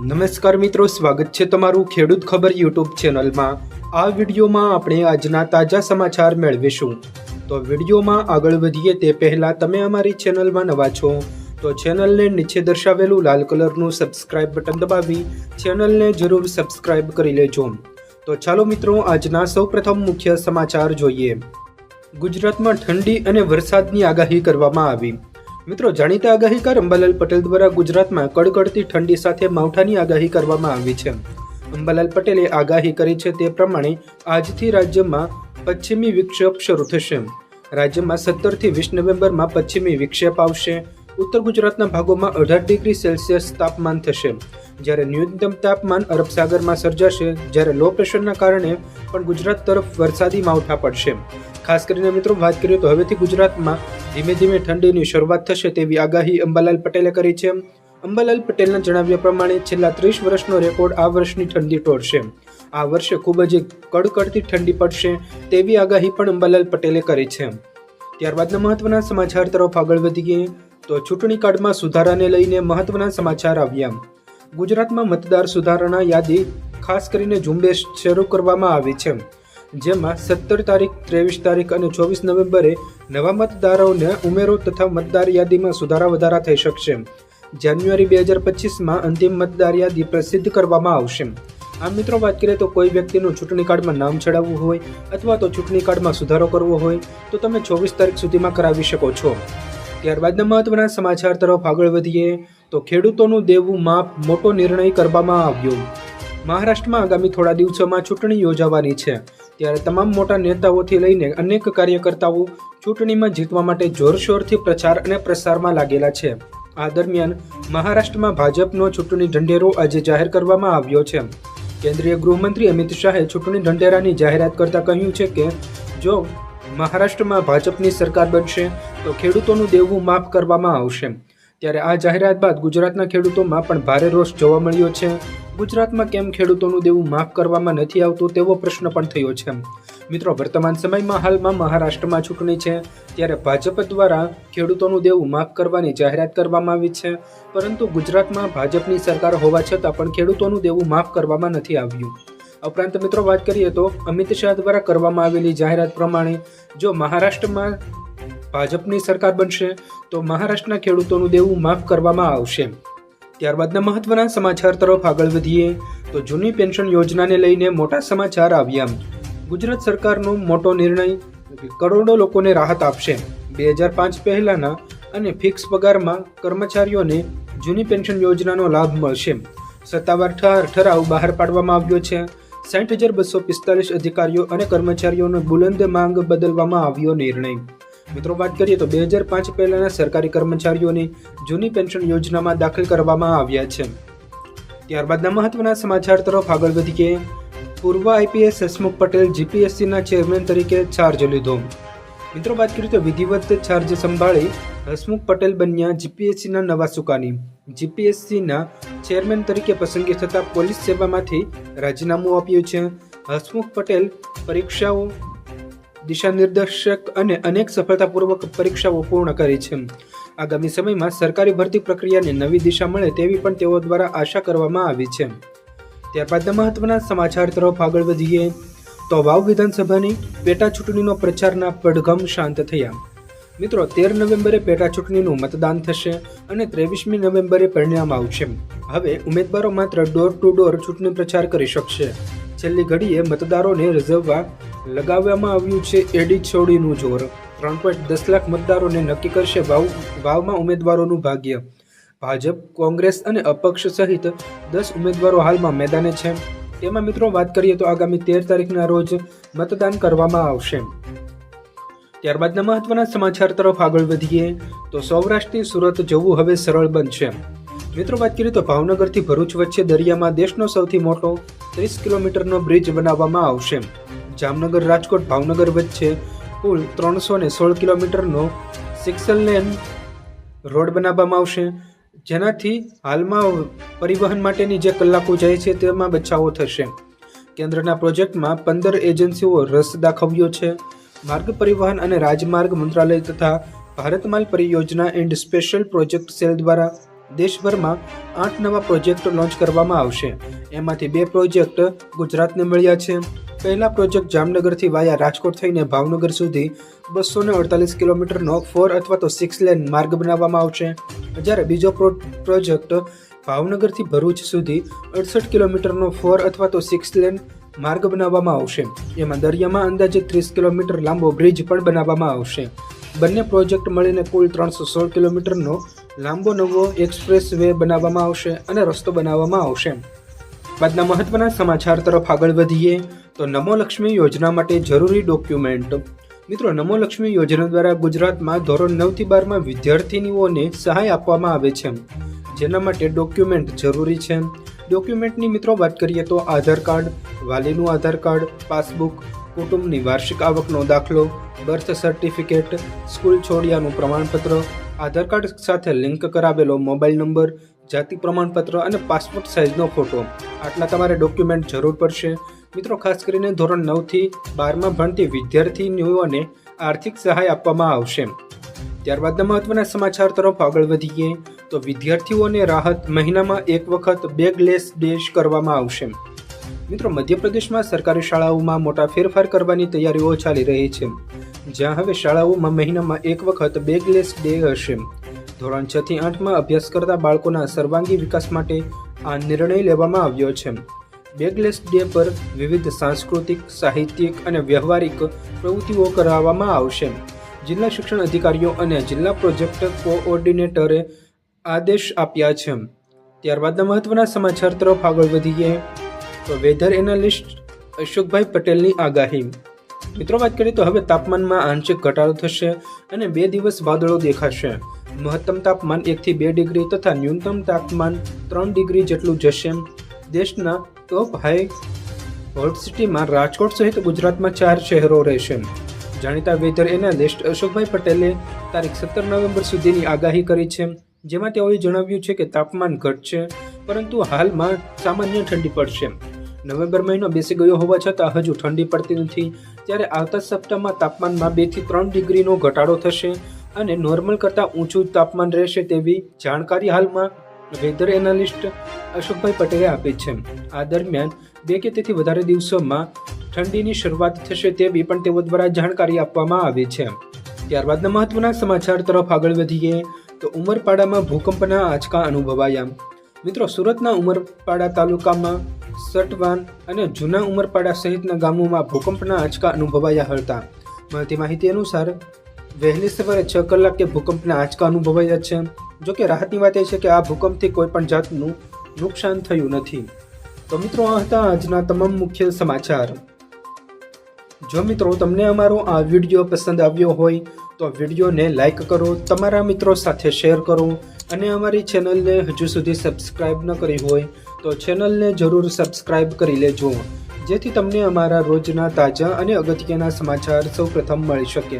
નમસ્કાર મિત્રો, સ્વાગત છે તમારું ખેડૂત ખબર યુટ્યુબ ચેનલમાં। આ વિડીયોમાં આપણે આજના તાજા સમાચાર મેળવીશું। તો વિડીયોમાં આગળ વધીએ તે પહેલાં તમે અમારી ચેનલમાં નવા છો તો ચેનલને નીચે દર્શાવેલું લાલ કલરનું સબસ્ક્રાઇબ બટન દબાવી ચેનલને જરૂર સબસ્ક્રાઇબ કરી લેજો। તો ચાલો મિત્રો, આજના સૌપ્રથમ મુખ્ય સમાચાર જોઈએ। ગુજરાતમાં ઠંડી અને વરસાદની આગાહી કરવામાં આવી। મિત્રો, જાણીતા આગાહીકાર અંબાલાલ પટેલ દ્વારા ગુજરાતમાં કડકડતી ઠંડી સાથે માવઠાની આગાહી કરવામાં આવી છે। અંબાલાલ પટેલે આગાહી કરી છે તે પ્રમાણે આજથી રાજ્યમાં પશ્ચિમી વિક્ષેપ શરૂ થશે। રાજ્યમાં 17 થી 20 નવેમ્બરમાં પશ્ચિમી વિક્ષેપ આવશે। ઉત્તર ગુજરાતના ભાગોમાં 18 ડિગ્રી સેલ્સિયસ તાપમાન થશે, જ્યારે ન્યૂનતમ તાપમાન અરબ સાગરમાં સર્જાશે। જ્યારે લો પ્રેશરના કારણે પણ ગુજરાત તરફ વરસાદી માવઠા પડશે। ખાસ કરીને મિત્રો, વાત કરીએ તો હવેથી ગુજરાતમાં ધીમે ધીમે ઠંડીની શરૂઆત થશે તેવી આગાહી અંબાલાલ પટેલે કરી છે। અંબાલાલ પટેલના જણાવ્યા પ્રમાણે છેલ્લા 30 વર્ષનો રેકોર્ડ આ વર્ષની ઠંડી તોડશે। આ વર્ષે ખૂબ જ કડકડતી ઠંડી પડશે તેવી આગાહી પણ અંબાલાલ પટેલે કરી છે। ત્યારબાદના મહત્વના સમાચાર તરફ આગળ વધીએ તો ચૂંટણી કાર્ડમાં સુધારાને લઈને મહત્વના સમાચાર આવ્યા। ગુજરાતમાં મતદાર સુધારણા યાદી ખાસ કરીને ઝુંબેશ શરૂ કરવામાં આવી છે, જેમાં 17 તારીખ, 23 તારીખ અને 24 નવેમ્બરે નવા મતદારોને ઉમેરો તથા મતદાર યાદીમાં સુધારા વધારા થઈ શકશે। જાન્યુઆરી 2025માં અંતિમ મતદાર યાદી પ્રસિદ્ધ કરવામાં આવશે। આમ મિત્રો, વાત કરીએ તો કોઈ વ્યક્તિનું ચૂંટણી કાર્ડમાં નામ ચડાવવું હોય અથવા તો ચૂંટણી કાર્ડમાં સુધારો કરવો હોય તો તમે 24 તારીખ સુધીમાં કરાવી શકો છો। ત્યારબાદના મહત્વના સમાચાર તરફ આગળ વધીએ તો ખેડૂતોનું દેવું માફ, મોટો નિર્ણય કરવામાં આવ્યો। મહારાષ્ટ્રમાં આગામી થોડા દિવસોમાં ચૂંટણી યોજાવાની છે, ત્યારે તમામ મોટા નેતાઓથી લઈને અનેક કાર્યકર્તાઓ ચૂંટણીમાં જીતવા માટે જોરશોરથી પ્રચાર અને પ્રસારમાં લાગેલા છે। આ દરમિયાન મહારાષ્ટ્રમાં ભાજપનો ચૂંટણી ઢંઢેરો આજે જાહેર કરવામાં આવ્યો છે। કેન્દ્રીય ગૃહમંત્રી અમિત શાહે ચૂંટણી ઢંઢેરાની જાહેરાત કરતા કહ્યું છે કે જો મહારાષ્ટ્રમાં ભાજપની સરકાર બનશે તો ખેડૂતોનું દેવું માફ કરવામાં આવશે। ત્યારે આ જાહેરાત બાદ ગુજરાતના ખેડૂતોમાં પણ ભારે રોષ જોવા મળ્યો છે। ગુજરાતમાં કેમ ખેડૂતોનું દેવું માફ કરવામાં નથી આવતું તેવો પ્રશ્ન પણ થયો છે। મિત્રો, વર્તમાન સમયમાં હાલમાં મહારાષ્ટ્રમાં ચૂંટણી છે, ત્યારે ભાજપ દ્વારા ખેડૂતોનું દેવું માફ કરવાની જાહેરાત કરવામાં આવી છે, પરંતુ ગુજરાતમાં ભાજપની સરકાર હોવા છતાં પણ ખેડૂતોનું દેવું માફ કરવામાં નથી આવ્યું। ઉપરાંત મિત્રો, વાત કરીએ તો અમિત શાહ દ્વારા કરવામાં આવેલી જાહેરાત પ્રમાણે જો મહારાષ્ટ્રમાં ભાજપની સરકાર બનશે તો મહારાષ્ટ્રના ખેડૂતોનું દેવું માફ કરવામાં આવશે। ત્યારબાદના મહત્વના સમાચાર તરફ આગળ વધીએ તો જૂની પેન્શન યોજનાને લઈને મોટા સમાચાર આવ્યા। ગુજરાત સરકારનો મોટો નિર્ણય કરોડો લોકોને રાહત આપશે। 2005 પહેલાના અને ફિક્સ પગારમાં કર્મચારીઓને જૂની પેન્શન યોજનાનો લાભ મળશે। સત્તાવાર ઠરાવ બહાર પાડવામાં આવ્યો છે। 60,245 અધિકારીઓ અને કર્મચારીઓનો બુલંદ માંગ બદલવામાં આવ્યો નિર્ણય। મિત્રો, વાત કરીએ તો 2005 પહેલાના સરકારી કર્મચારીઓને જૂની પેન્શન યોજનામાં દાખલ કરવામાં આવ્યા છે। ત્યારબાદના મહત્વના સમાચાર તરફ આગળ વધીએ। પૂર્વ આઈપીએસ હસમુખ પટેલ જીપીએસસીના ચેરમેન તરીકે ચાર્જ લીધો। મિત્રો, વાત કરીએ તો વિધિવત ચાર્જ સંભાળી હસમુખ પટેલ બન્યા જીપીએસસીના નવા સુકાની। જીપીએસસીના ચેરમેન તરીકે પસંદગી થતાં પોલીસ સેવામાંથી રાજીનામું આપ્યું છે। હસમુખ પટેલ પરીક્ષાઓ, દિશા નિર્દેશક અને અનેક સફળતાપૂર્વક પરીક્ષાઓ પૂર્ણ કરી છે। આગામી સમયમાં સરકારી ભરતી પ્રક્રિયાને નવી દિશા મળે તેવી પણ તેઓ દ્વારા આશા કરવામાં આવી છે। ત્યારબાદના મહત્વના સમાચાર તરફ આગળ વધીએ તો વાવ વિધાનસભાની પેટા ચૂંટણીનો પ્રચારના પડઘમ શાંત થયા। મિત્રો, 13 નવેમ્બરે પેટા ચૂંટણીનું મતદાન થશે અને 23મી નવેમ્બરે પરિણામ આવશે। હવે ઉમેદવારો માત્ર ડોર ટુ ડોર ચૂંટણી પ્રચાર કરી શકશે। છેલ્લી ઘડીએ મતદારોને રીઝવવા લગાવવામાં આવ્યું છે એડી છોડીનું જોર। 3.10 લાખ મતદારોને નક્કી કરશે વાવમાં ઉમેદવારોનું ભાગ્ય। ભાજપ, કોંગ્રેસ અને અપક્ષ સહિત 10 ઉમેદવારો હાલમાં મેદાને છે। તેમાં મિત્રો, વાત કરીએ તો આગામી 13 તારીખના રોજ મતદાન કરવામાં આવશે। ત્યારબાદના મહત્વના સમાચાર તરફ આગળ વધીએ તો સૌરાષ્ટ્રથી સુરત જવું હવે સરળ બનશે। મિત્રો, વાત કરીએ તો ભાવનગરથી ભરૂચ વચ્ચે દરિયામાં દેશનો સૌથી મોટો 30 કિલોમીટરનો બ્રિજ બનાવવામાં આવશે। જામનગર, રાજકોટ, ભાવનગર વચ્ચે કુલ 316 કિલોમીટરનો 6 લેન રોડ બનાવવામાં આવશે, જેનાથી હાલમાં પરિવહન માટેની જે કલાકો જાય છે તેમાં બચાવો થશે। કેન્દ્રના પ્રોજેક્ટમાં 15 એજન્સીઓ રસ દાખવ્યો છે। માર્ગ પરિવહન અને રાજમાર્ગ મંત્રાલય તથા ભારત માલ પરિયોજના એન્ડ સ્પેશિયલ પ્રોજેક્ટ સેલ દ્વારા દેશભરમાં 8 નવા પ્રોજેક્ટ લોન્ચ કરવામાં આવશે. એમાંથી 2 પ્રોજેક્ટ ગુજરાતને મળ્યા છે. પહેલા પ્રોજેક્ટ જામનગરથી વાયા રાજકોટ થઈને ભાવનગર સુધી 248 કિલોમીટરનો 4 અથવા તો 6 લેન માર્ગ બનાવવામાં આવશે, જ્યારે બીજો પ્રોજેક્ટ ભાવનગરથી ભરૂચ સુધી 68 કિલોમીટરનો 4 અથવા તો 6 લેન માર્ગ બનાવવામાં આવશે. એમાં દરિયામાં અંદાજે 30 કિલોમીટર લાંબો બ્રિજ પણ બનાવવામાં આવશે. બંને પ્રોજેક્ટ મળીને કુલ 316 કિલોમીટરનો લાંબો નવો એક્સપ્રેસ વે બનાવવામાં આવશે અને રસ્તો બનાવવામાં આવશે. બાદના મહત્વના સમાચાર તરફ આગળ વધીએ તો નમો લક્ષ્મી યોજના માટે જરૂરી ડોક્યુમેન્ટ. મિત્રો, નમો લક્ષ્મી યોજના દ્વારા ગુજરાતમાં ધોરણ 9 થી 12માં વિદ્યાર્થીનીઓને સહાય આપવામાં આવે છે, જેના માટે ડોક્યુમેન્ટ જરૂરી છે. ડોક્યુમેન્ટની મિત્રો વાત કરીએ તો આધાર કાર્ડ, વાલીનું આધાર કાર્ડ, પાસબુક, કુટુંબની વાર્ષિક આવકનો દાખલો, બર્થ સર્ટિફિકેટ, સ્કૂલ છોડ્યાનું પ્રમાણપત્ર, આધાર કાર્ડ સાથે લિંક કરાવેલો મોબાઈલ નંબર, જાતિ પ્રમાણપત્ર અને પાસપોર્ટ સાઇઝનો ફોટો. આટલા તમારે ડોક્યુમેન્ટ જરૂર પડશે. મિત્રો, ખાસ કરીને ધોરણ 9 થી 12માં ભણતી વિદ્યાર્થીનીઓને આર્થિક સહાય આપવામાં આવશે. ત્યારબાદના મહત્વના સમાચાર તરફ આગળ વધીએ તો વિદ્યાર્થીઓને રાહત, મહિનામાં એક વખત બેગલેસ ડે કરવામાં આવશે. મિત્રો, મધ્યપ્રદેશમાં સરકારી શાળાઓમાં મોટા ફેરફાર કરવાની તૈયારીઓ ચાલી રહી છે, જ્યાં હવે શાળાઓમાં મહિનામાં એક વખત બેગલેસ ડે હશે. ધોરણ 6 થી 8માં અભ્યાસ કરતા બાળકોના સર્વાંગી વિકાસ માટે આ નિર્ણય લેવામાં આવ્યો છે. બેગલેસ ડે પર વિવિધ સાંસ્કૃતિક, સાહિત્યિક અને વ્યવહારિક પ્રવૃત્તિઓ કરાવવામાં આવશે. જિલ્લા શિક્ષણ અધિકારીઓ અને જિલ્લા પ્રોજેક્ટ કોઓર્ડિનેટરે આદેશ આપ્યા છે. ત્યારબાદના મહત્વના સમાચાર તરફ આગળ વધીએ તો વેધર એનાલિસ્ટ અશોકભાઈ પટેલની આગાહી. મિત્રો, વાત કરીએ તો હવે તાપમાનમાં આંશિક ઘટાડો થશે અને 2 દિવસ વાદળો દેખાશે. મહત્તમ તાપમાન 1 થી 2 ડિગ્રી તથા ન્યૂનતમ તાપમાન 3 ડિગ્રી જેટલું જશે. દેશના ટોપ હાઈ હોટ સિટીમાં રાજકોટ સહિત ગુજરાતમાં 4 શહેરો રહેશે. જાણીતા વેધર એનાલિસ્ટ અશોકભાઈ પટેલે તારીખ 17 નવેમ્બર સુધીની આગાહી કરી છે, જેમાં તેઓએ જણાવ્યું છે કે તાપમાન ઘટશે, પરંતુ હાલમાં સામાન્ય ઠંડી પડશે. નવેમ્બર મહિનો બેસી ગયો હોવા છતાં હજુ ઠંડી પડતી નથી, ત્યારે આવતા સપ્તાહમાં તાપમાનમાં 2 થી 3 ડિગ્રીનો ઘટાડો થશે અને નોર્મલ કરતાં ઊંચું તાપમાન રહેશે તેવી જાણકારી હાલમાં વેધર એનાલિસ્ટ અશોકભાઈ પટેલે આપી છે. આ દરમિયાન 2 કે તેથી વધારે દિવસોમાં ઠંડીની શરૂઆત થશે તેવી પણ તેઓ દ્વારા જાણકારી આપવામાં આવી છે. ત્યારબાદના મહત્વના સમાચાર તરફ આગળ વધીએ તો ઉમરપાડામાં ભૂકંપના આંચકા અનુભવાયા. મિત્રો, સુરતના ઉમરપાડા તાલુકામાં સટવાન અને જૂના ઉમરપાડા સહિતના ગામોમાં ભૂકંપના આંચકા અનુભવાયા હતા. મળતી માહિતી અનુસાર વહેલી સવારે 6 કલાકે ભૂકંપના આંચકા અનુભવાયા છે. જોકે રાહતની વાત એ છે કે આ ભૂકંપથી કોઈ પણ જાતનું નુકસાન થયું નથી. તો મિત્રો, આ હતા આજના તમામ મુખ્ય સમાચાર. જો મિત્રો તમને અમારો આ વિડીયો પસંદ આવ્યો હોય તો વિડીયોને લાઈક કરો, તમારા મિત્રો સાથે શેર કરો અને અમારી ચેનલને હજુ સુધી સબસ્ક્રાઈબ ન કરી હોય તો ચેનલને જરૂર સબસ્ક્રાઈબ કરી લેજો, જેથી તમને અમારા રોજના તાજા અને અગત્યના સમાચાર સૌપ્રથમ મળી શકે.